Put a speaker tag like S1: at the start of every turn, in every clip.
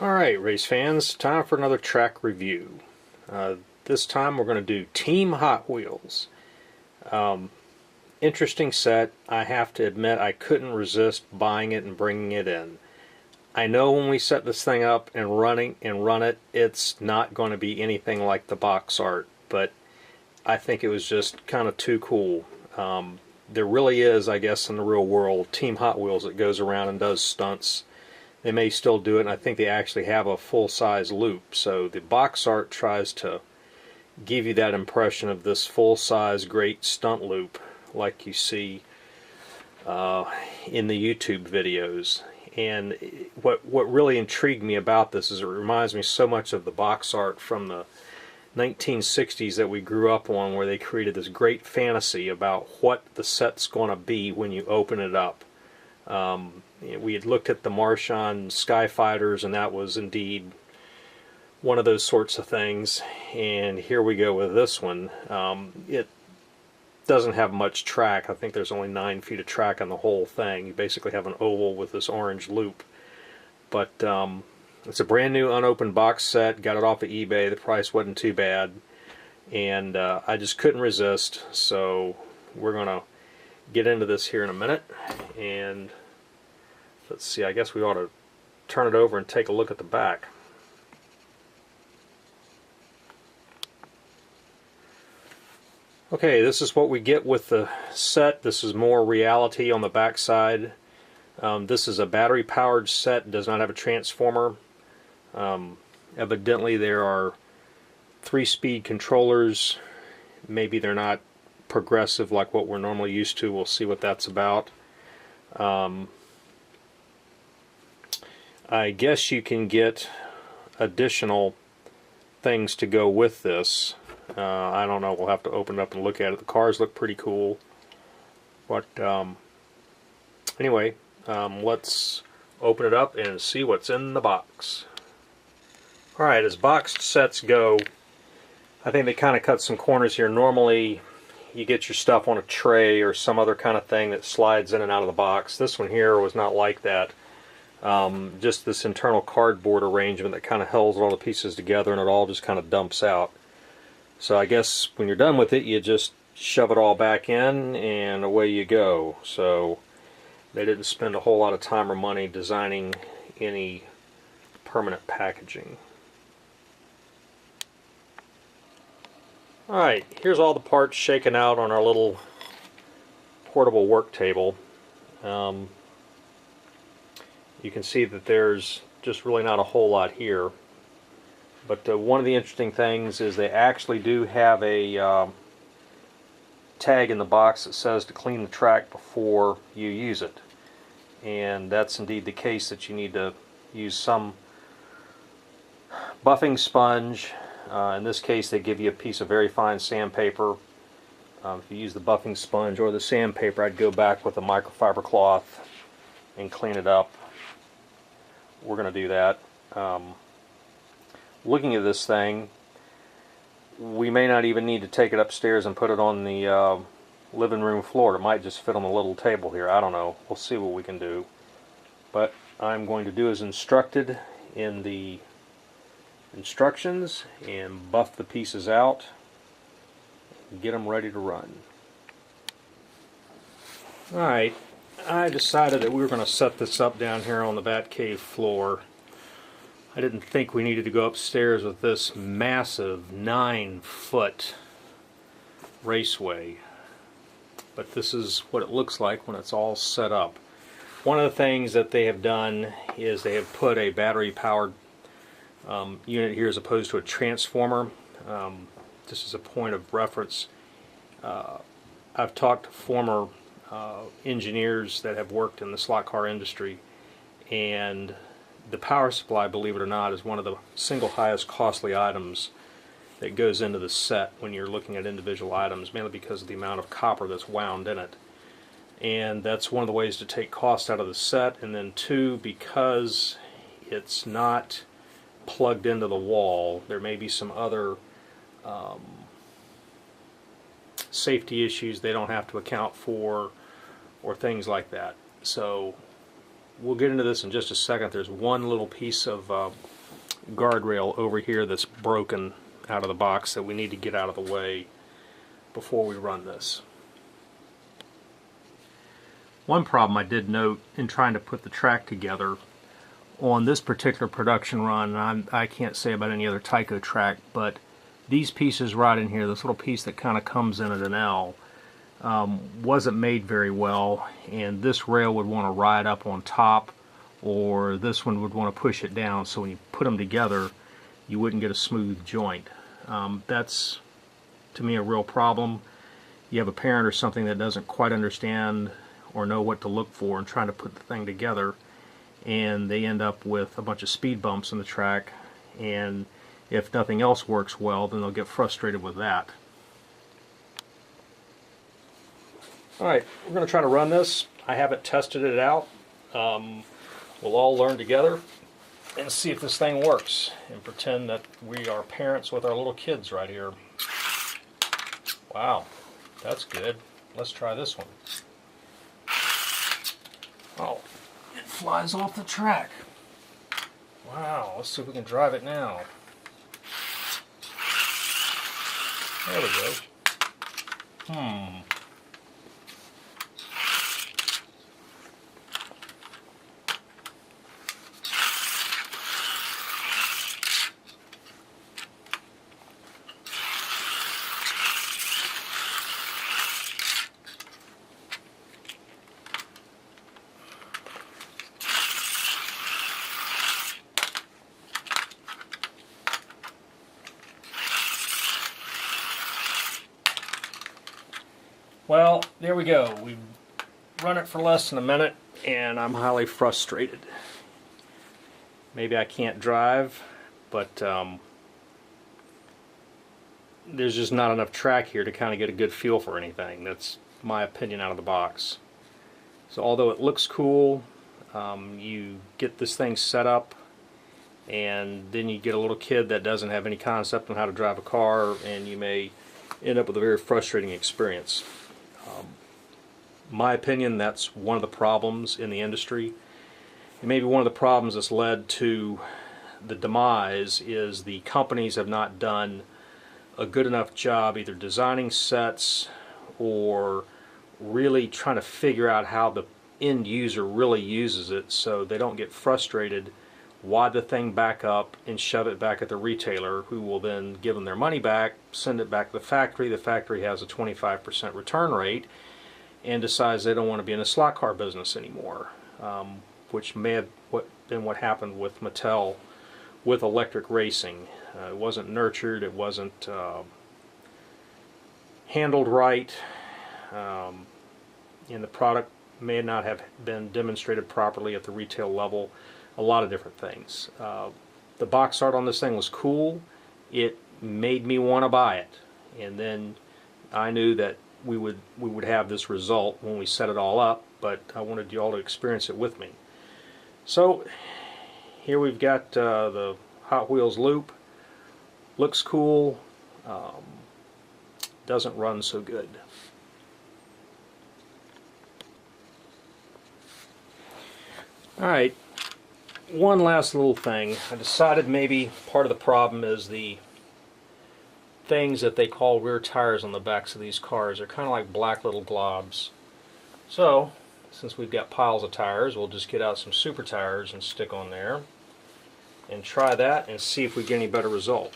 S1: Alright, race fans, time for another track review. This time we're going to do Team Hot Wheels. Interesting set. I have to admit I couldn't resist buying it and bringing it in. I know when we set this thing up and run it, it's not going to be anything like the box art, but I think it was just kind of too cool. There really is, I guess, in the real world, Team Hot Wheels that goes around and does stunts. They may still do it, and I think they actually have a full-size loop. So the box art tries to give you that impression of this full-size great stunt loop like you see in the YouTube videos. And what really intrigued me about this is it reminds me so much of the box art from the 1960s that we grew up on, where they created this great fantasy about what the set's going to be when you open it up. We had looked at the Marchand Skyfighters, and that was indeed one of those sorts of things. And here we go with this one. It doesn't have much track. I think there's only 9 feet of track on the whole thing. You basically have an oval with this orange loop. But it's a brand new unopened box set. Got it off of eBay. The price wasn't too bad. And I just couldn't resist. So we're going to get into this here in a minute. And let's see, I guess we ought to turn it over and take a look at the back. Okay, this is what we get with the set. This is more reality on the back side. This is a battery powered set, does not have a transformer. Evidently there are 3-speed controllers. Maybe they're not progressive like what we're normally used to. We'll see what that's about. I guess you can get additional things to go with this. I don't know, we'll have to open it up and look at it. The cars look pretty cool. But anyway, let's open it up and see what's in the box. Alright, as boxed sets go, I think they kind of cut some corners here. Normally you get your stuff on a tray or some other kind of thing that slides in and out of the box. This one here was not like that. Just this internal cardboard arrangement that kind of holds all the pieces together, and it all just kind of dumps out. So I guess when you're done with it, you just shove it all back in and away you go. So they didn't spend a whole lot of time or money designing any permanent packaging. Alright, here's all the parts shaken out on our little portable work table. You can see that there's just really not a whole lot here. But one of the interesting things is they actually do have a tag in the box that says to clean the track before you use it. And that's indeed the case, that you need to use some buffing sponge. In this case they give you a piece of very fine sandpaper. If you use the buffing sponge or the sandpaper, I'd go back with a microfiber cloth and clean it up. We're going to do that. Looking at this thing, we may not even need to take it upstairs and put it on the living room floor. It might just fit on the little table here. I don't know. We'll see what we can do. But I'm going to do as instructed in the instructions and buff the pieces out and get them ready to run. Alright, I decided that we were going to set this up down here on the Batcave floor. I didn't think we needed to go upstairs with this massive 9-foot raceway, but this is what it looks like when it's all set up. One of the things that they have done is they have put a battery powered unit here as opposed to a transformer. Just as a point of reference, I've talked to former engineers that have worked in the slot car industry, and the power supply, believe it or not, is one of the single highest costly items that goes into the set when you're looking at individual items, mainly because of the amount of copper that's wound in it. And that's one of the ways to take cost out of the set. And then two, because it's not plugged into the wall, there may be some other safety issues they don't have to account for, or things like that. So we'll get into this in just a second. There's one little piece of guardrail over here that's broken out of the box that we need to get out of the way before we run this. One problem I did note in trying to put the track together on this particular production run, and I can't say about any other Tyco track, but these pieces right in here, this little piece that kind of comes in at an L, wasn't made very well, and this rail would want to ride up on top, or this one would want to push it down, so when you put them together you wouldn't get a smooth joint. That's, to me, a real problem. You have a parent or something that doesn't quite understand or know what to look for and trying to put the thing together, and they end up with a bunch of speed bumps in the track, and if nothing else works well, then they'll get frustrated with that. Alright, we're going to try to run this. I haven't tested it out. We'll all learn together and see if this thing works, and pretend that we are parents with our little kids right here. Wow, that's good. Let's try this one. Oh, it flies off the track. Wow, let's see if we can drive it now. There we go. Well, there we go. We've run it for less than a minute, and I'm highly frustrated. Maybe I can't drive, but there's just not enough track here to kind of get a good feel for anything. That's my opinion out of the box. So although it looks cool, you get this thing set up, and then you get a little kid that doesn't have any concept on how to drive a car, and you may end up with a very frustrating experience. My opinion, that's one of the problems in the industry. And maybe one of the problems that's led to the demise is the companies have not done a good enough job either designing sets or really trying to figure out how the end user really uses it, so they don't get frustrated, wad the thing back up and shove it back at the retailer, who will then give them their money back, send it back to the factory. The factory has a 25% return rate and decides they don't want to be in the slot car business anymore, which may have been what happened with Mattel with electric racing. It wasn't nurtured, it wasn't handled right, and the product may not have been demonstrated properly at the retail level. A lot of different things. The box art on this thing was cool. It made me want to buy it, and then I knew that we would have this result when we set it all up, but I wanted you all to experience it with me. So here we've got the Hot Wheels loop. Looks cool. Doesn't run so good. Alright, one last little thing. I decided maybe part of the problem is the things that they call rear tires on the backs of these cars. They're kind of like black little globs. So, since we've got piles of tires, we'll just get out some super tires and stick on there and try that and see if we get any better result.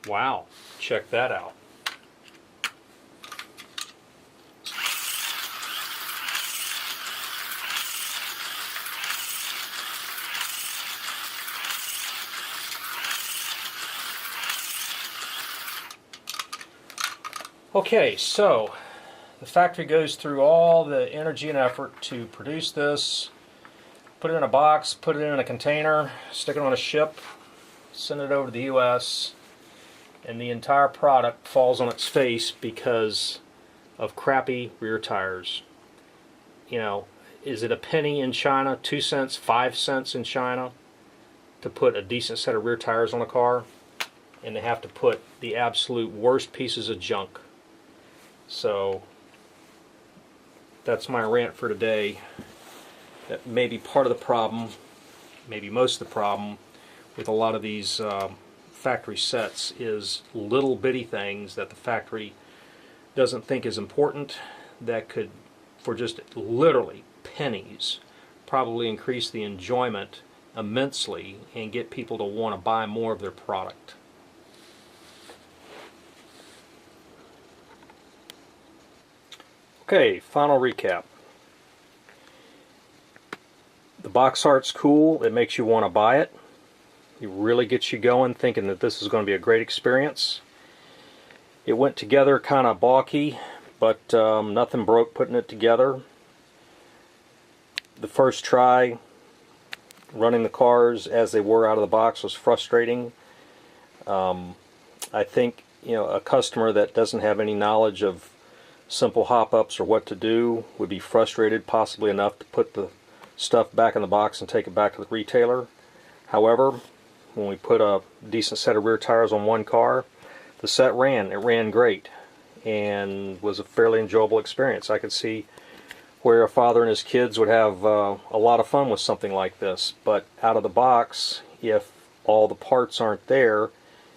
S1: Wow, check that out. Okay, so the factory goes through all the energy and effort to produce this, put it in a box, put it in a container, stick it on a ship, send it over to the US, and the entire product falls on its face because of crappy rear tires. You know, is it a penny in China, 2 cents, 5 cents in China to put a decent set of rear tires on a car, and they have to put the absolute worst pieces of junk. So that's my rant for today. That may be part of the problem, maybe most of the problem with a lot of these factory sets is little bitty things that the factory doesn't think is important that could, for just literally pennies, probably increase the enjoyment immensely and get people to want to buy more of their product. Okay, final recap. The box art's cool. It makes you want to buy it. It really gets you going thinking that this is going to be a great experience. It went together kind of balky, but nothing broke putting it together. The first try running the cars as they were out of the box was frustrating. I think, you know, a customer that doesn't have any knowledge of simple hop-ups or what to do would be frustrated possibly enough to put the stuff back in the box and take it back to the retailer. However, when we put a decent set of rear tires on one car, the set ran. It ran great and was a fairly enjoyable experience. I could see where a father and his kids would have a lot of fun with something like this. But out of the box, if all the parts aren't there,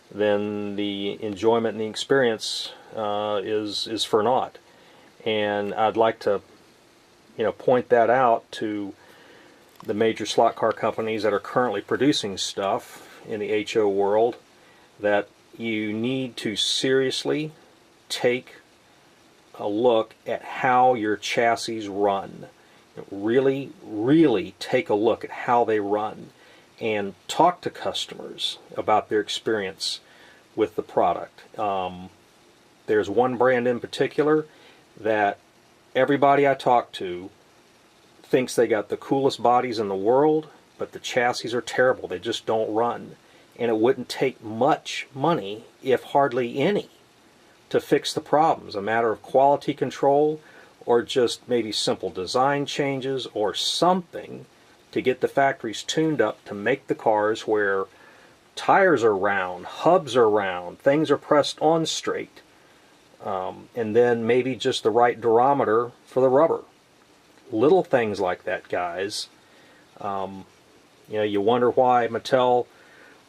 S1: then the enjoyment and the experience is for naught. And I'd like to, you know, point that out to the major slot car companies that are currently producing stuff in the HO world, that you need to seriously take a look at how your chassis run. Really, really take a look at how they run and talk to customers about their experience with the product. There's one brand in particular that everybody I talk to thinks they got the coolest bodies in the world, but the chassis are terrible. They just don't run. And it wouldn't take much money, if hardly any, to fix the problems. A matter of quality control or just maybe simple design changes or something to get the factories tuned up to make the cars where tires are round, hubs are round, things are pressed on straight, and then maybe just the right durometer for the rubber. Little things like that, guys. You know, you wonder why Mattel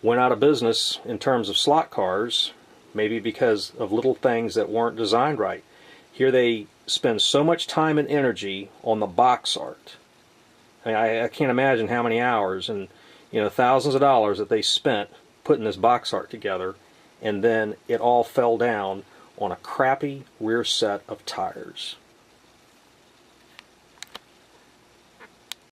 S1: went out of business in terms of slot cars, maybe because of little things that weren't designed right. Here they spend so much time and energy on the box art. I mean, I can't imagine how many hours and, you know, thousands of dollars that they spent putting this box art together, and then it all fell down on a crappy rear set of tires.